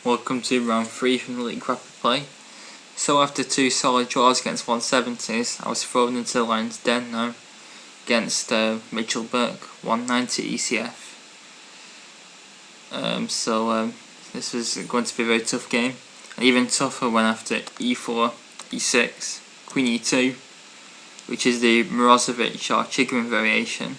Welcome to round 3 from the Leek Rapid Play. So after 2 solid draws against 170s, I was thrown into the lion's den now against Mitchell Burke, 190 ECF. This was going to be a very tough game, and even tougher when after E4, E6, Queen E2, which is the Mirosevic or Chicken variation.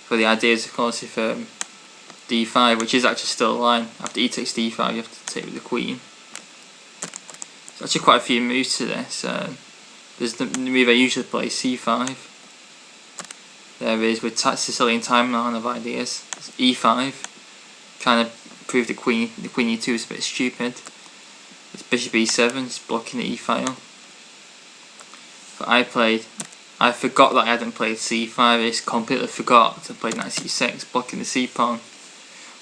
For the idea is of course if D5, which is actually still a line, after E takes D5 you have to take with the Queen. There's actually quite a few moves to this. There's the move I usually play, C5. There is with Sicilian timeline of ideas. There's E5, trying to prove the Queen E2 is a bit stupid. There's Bishop E7, it's blocking the E file. But I forgot that I hadn't played C5, I just completely forgot to play Knight C6, blocking the C pawn.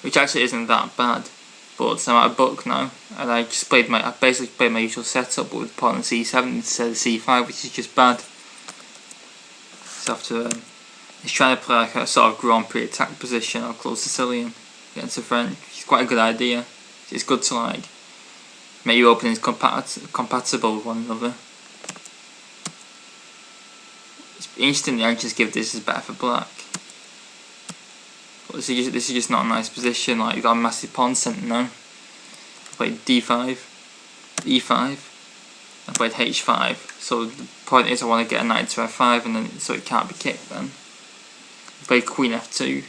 Which actually isn't that bad, but I'm at a book now, and I basically played my usual setup, but with pawn on C7 instead of C5, which is just bad. So after he's trying to play like a sort of Grand Prix attack position or close Sicilian against a French, which is quite a good idea. It's good to like make your openings compatible with one another. Instantly I just give this as better for black. But this is just not a nice position, like you've got a massive pawn centre now. I played D5, E5, I played H5, so the point is I want to get a knight to F5 and then so it can't be kicked then. I played Queen F2,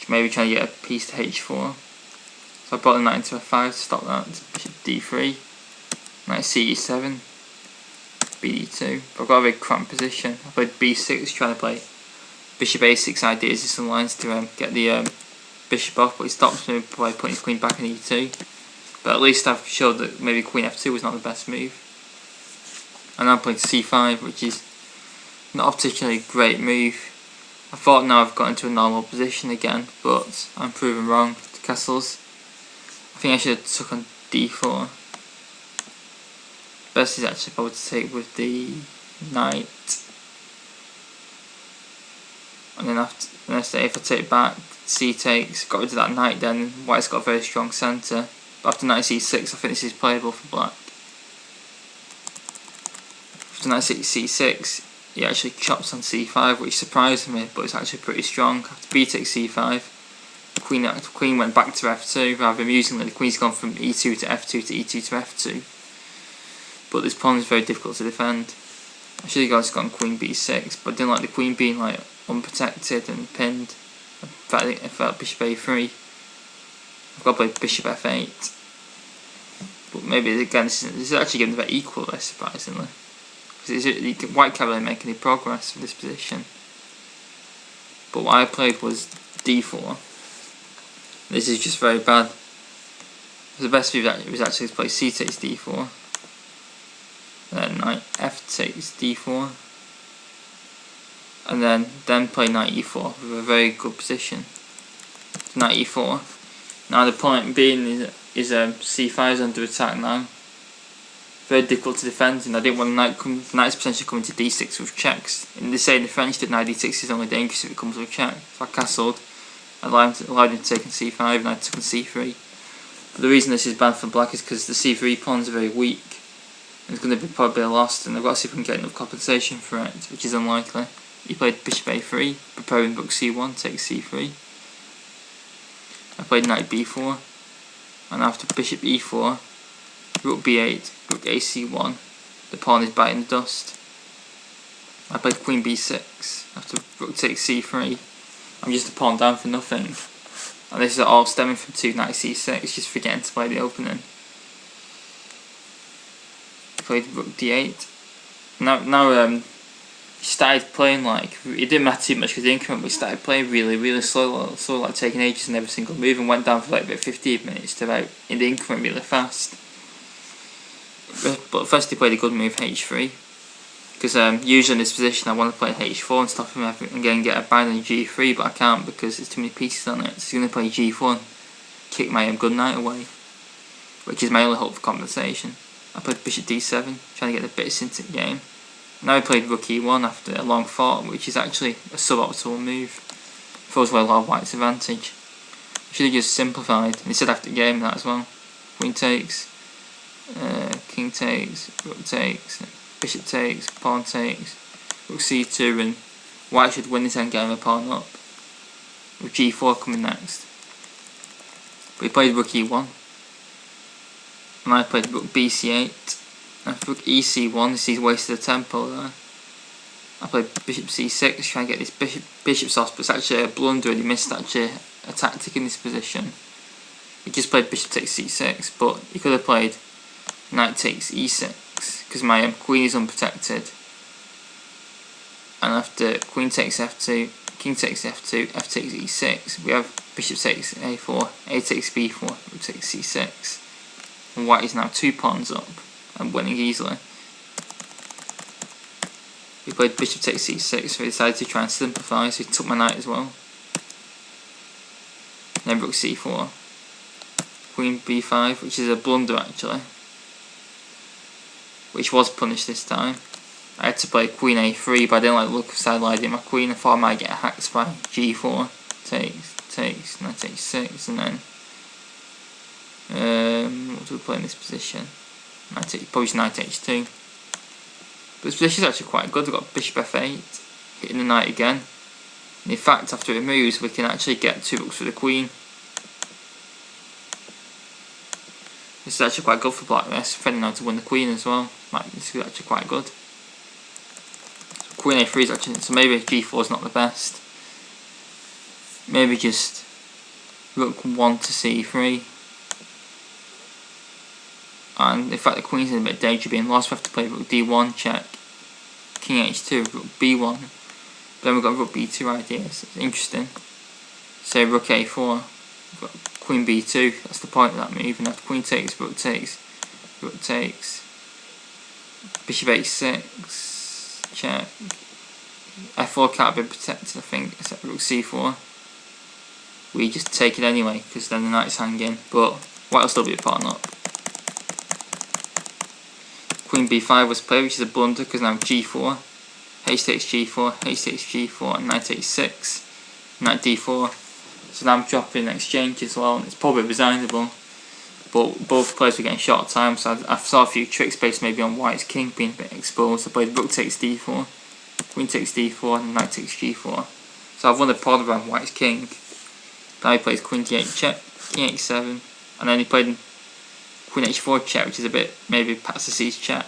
maybe trying to get a piece to H4. So I brought the knight to F5 to stop that, Bishop D3, knight C7, Bd2, but I've got a very cramped position. I played B6 trying to play Bishop A6 ideas is some lines to get the bishop off, but he stops me by putting his queen back in E2. But at least I've showed that maybe Queen F2 was not the best move. And I'm playing C5, which is not a particularly great move. I thought now I've got into a normal position again, but I'm proven wrong to castles. I think I should have took on D4. Best is actually probably to take with the knight. And then if I take back, C takes, got rid of that knight, then white's got a very strong centre. But after knight C6 I think this is playable for black. After knight C6 he actually chops on C5, which surprised me, but it's actually pretty strong. After B takes C5, the queen went back to F2, rather amusingly the queen's gone from E2 to F2 to E2 to F2. But this pawn is very difficult to defend. I should have gone Queen B6, but I didn't like the queen being like unprotected and pinned. In fact, I felt Bishop A3. I've got to play Bishop F8. But maybe again, this is actually getting very equal there, surprisingly. Because white can't really make any progress with this position. But what I played was D4. This is just very bad. The best move was actually to play C takes D4. Then knight F takes D4. And then play knight E4 with a very good position. Knight E4. Now the point being is C5 is under attack now. Very difficult to defend, and I didn't want knight's potentially coming to D6 with checks. And they say in the French that knight D6 is only dangerous if it comes with check. So I castled, allowed him to take on C5, and I took on C3. But the reason this is bad for black is because the C3 pawns are very weak. And it's going to be probably lost, and I've got to see if I can get enough compensation for it, which is unlikely. He played Bishop A3, preparing Rook C1, takes C3. I played Knight B4, and after Bishop E4, Rook B8, Rook AC1, the pawn is biting the dust. I played Queen B6, after Rook takes C3, I'm just a pawn down for nothing. And this is all stemming from 2 Knight C6, just forgetting to play the opening. I played Rook D8. Now he started playing like, it didn't matter too much because the increment, but he started playing really slow, like taking ages in every single move, and went down for like about 15 minutes to about in the increment really fast. But first he played a good move, H3, because usually in this position I want to play H4 and stop him and get a bind on G3, but I can't because there's too many pieces on it. So he's going to play G4 and kick my good knight away, which is my only hope for compensation. I played Bishop D7, trying to get the bits into the game. Now I played Rook E1 after a long thought, which is actually a suboptimal move. Throws away a lot of white's advantage. Should have just simplified. They said after the game that as well. Queen takes, king takes, rook takes, bishop takes, pawn takes, rook c2, and white should win this endgame with pawn up. With g4 coming next. But he played rook e1. And I played rook bc8. And rook ec1, this is wasted a tempo there. I played bishop c6, trying to get this bishop sauce, but it's actually a blunder, and he missed actually a tactic in this position. He just played bishop takes c6, but he could have played knight takes e6, because my queen is unprotected. And after queen takes f2, king takes f2, f takes e6, we have bishop takes a4, a takes b4, rook takes c6. And white is now 2 pawns up and winning easily. He played bishop takes c6, so he decided to try and simplify, so he took my knight as well. Then rook c4, queen b5, which is a blunder actually, which was punished this time. I had to play queen a3, but I didn't like the look of sidelining my queen. I thought I might get hacked by g4, takes, knight takes 6, and then what do we play in this position? Probably knight h2. But this position is actually quite good. We've got bishop f8, hitting the knight again. And in fact, after it moves, we can actually get 2 rooks for the queen. This is actually quite good for black. They're defending now to win the queen as well. This is actually quite good. So queen a3 is actually, so maybe g4 is not the best. Maybe just rook 1 to c3. And in fact the queen's in a bit of danger being lost. We have to play rook d1 check, king h2, rook b1. Then we've got rook b2 ideas. It's interesting. Say rook a4, we've got queen b2. That's the point of that move. And after queen takes, rook takes, bishop h6 check. f4 can't be protected, I think, except rook c4. We just take it anyway because then the knight's hanging, but white will still be a pawn up. Queen b5 was played, which is a blunder because now g4, h takes g4, h takes g4, and knight h6, knight d4. So now I'm dropping exchange as well, and it's probably resignable. But both players were getting short time, so I saw a few tricks based maybe on white's king being a bit exposed. I played rook takes d4, queen takes d4, and knight takes g4. So I've won the pawn around white's king. Now he plays queen d8 check, king h7, and then he played queen h4 check, which is a bit maybe past the siege check.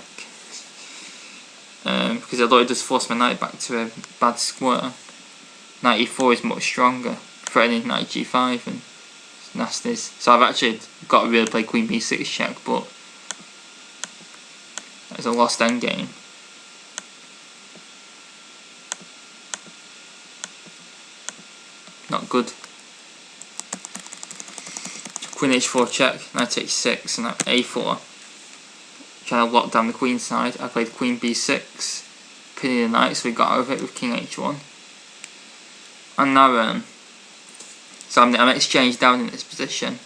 Because although it does force my knight back to a bad square, knight e4 is much stronger, threatening knight g5 and nasties. So I've actually got to really play queen b6 check, but it's a lost endgame. Not good. Queen h4 check, knight h6, and a4. Trying to lock down the queen side. I played queen b6, pinning the knight, so we got out of it with king h1. And now, so I'm exchanged down in this position.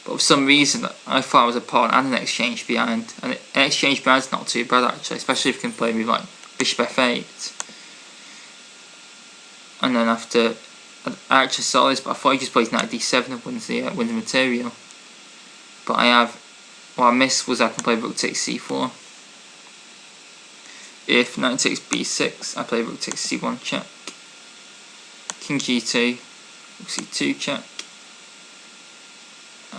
But for some reason, I thought I was a pawn and an exchange behind. And an exchange behind is not too bad actually, especially if you can play with like bishop f8. And then after, I actually saw this, but I thought he just plays knight d7 and wins the material. But what I missed was I can play rook takes c4. If knight takes b6, I play rook takes c1 check. King g2, rook c2 check.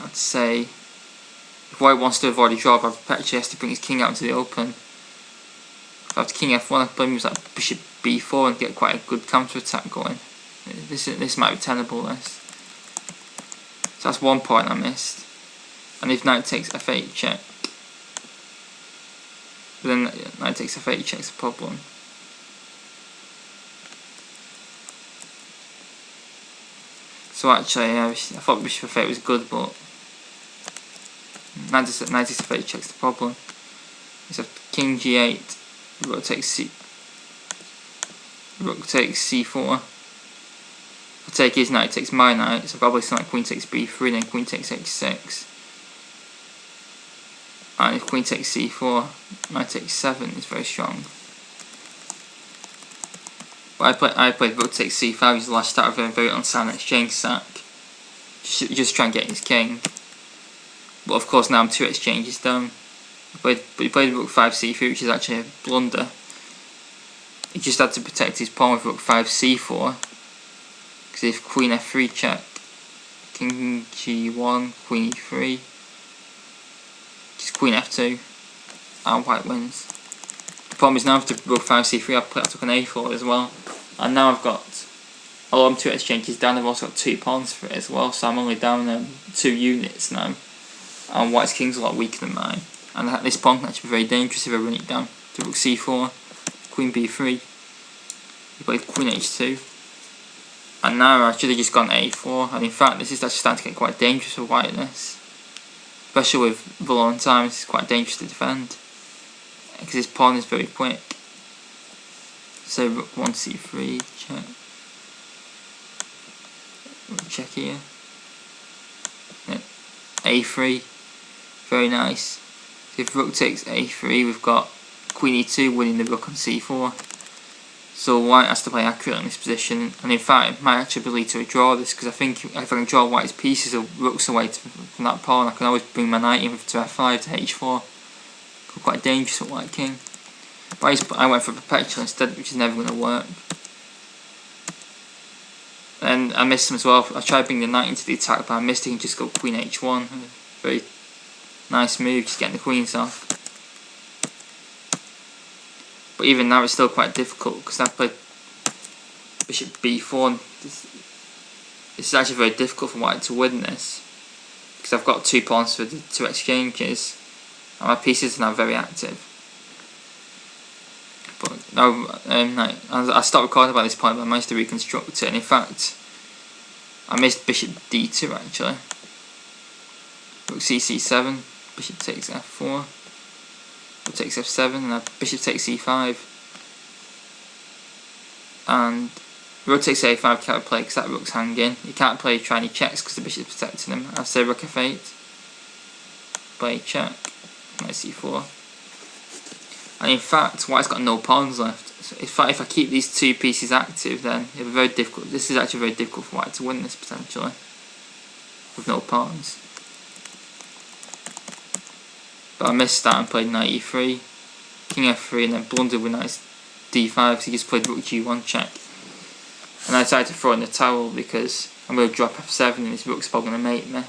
I'd say if white wants to avoid a draw, but actually has to bring his king out into the open. If after king f1, I can play moves like bishop b4 and get quite a good counter attack going. This might be tenable, this. So that's one point I missed. And if knight takes f8 check, but then knight takes f8 check's a problem. So actually, I thought bishop f8 was good, but knight takes f8 check's the problem. So king g8, rook takes c4. I take his knight, takes my knight, so probably something like queen takes b3, then queen takes h6. And if queen takes c4, knight takes 7 is very strong. But I played rook takes c5, which is the last start of a very unsound exchange sack. just try and get his king. But of course now I'm 2 exchanges down. But he played rook 5 c3, which is actually a blunder. He just had to protect his pawn with rook 5 c4. Because if queen f3 check, king g1, queen e3, just queen f2, and white wins. The problem is now after rook 5 c3 I took an a4 as well. And now I've got, although I'm 2 exchanges down, I've also got 2 pawns for it as well. So I'm only down 2 units now. And white's king's a lot weaker than mine. And this pawn can actually be very dangerous if I run it down to rook c4, queen b3. He played queen h2. And now I should have just gone a4. And in fact, this is actually starting to get quite dangerous for white. This, especially with the long time, this is quite dangerous to defend because this pawn is very quick. So rook 1 c3 check. Check here. A3, very nice. So if rook takes a3, we've got queen e2 winning the rook on c4. So white has to play accurately in this position, and in fact it might actually lead to a draw this, because I think if I can draw white's pieces or rooks away from that pawn, I can always bring my knight in to f5 to h4. Quite dangerous with white king. But I went for perpetual instead, which is never going to work. And I missed him as well. I tried bringing the knight into the attack, but I missed it and just got queen h1. Very nice move, just getting the queens off. But even now it's still quite difficult because I played bishop b4. This is actually very difficult for white to win this because I've got 2 pawns for the 2 exchanges and my pieces are now very active. But now I stopped recording by this point, but I managed to reconstruct it, and in fact I missed bishop d2 actually. Rook c7, bishop takes f4. Rook takes f7 and bishop takes e5, and rook takes a5 can't play because that rook's hanging. You can't play trying to checks because the bishop's protecting him. I'd say rook f8, play check, knight c4, and in fact white's got no pawns left. So if I keep these 2 pieces active, then it'll be very difficult. This is actually very difficult for white to win this potentially with no pawns. But I missed that and played knight e3, king f3, and then blundered with knight d5 because he just played rook g1 check. And I decided to throw in the towel because I'm going to drop f7 and his rook's probably going to mate me.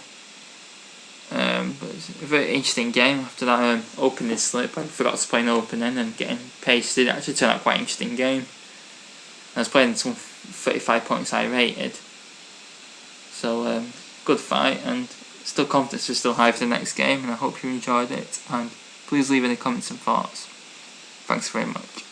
But it's a very interesting game. After that opening slip, I forgot to play an opening and getting pasted. It actually turned out quite an interesting game. I was playing some 35 points I rated. So good fight, and still confidence is still high for the next game, and I hope you enjoyed it, and please leave any comments and thoughts. Thanks very much.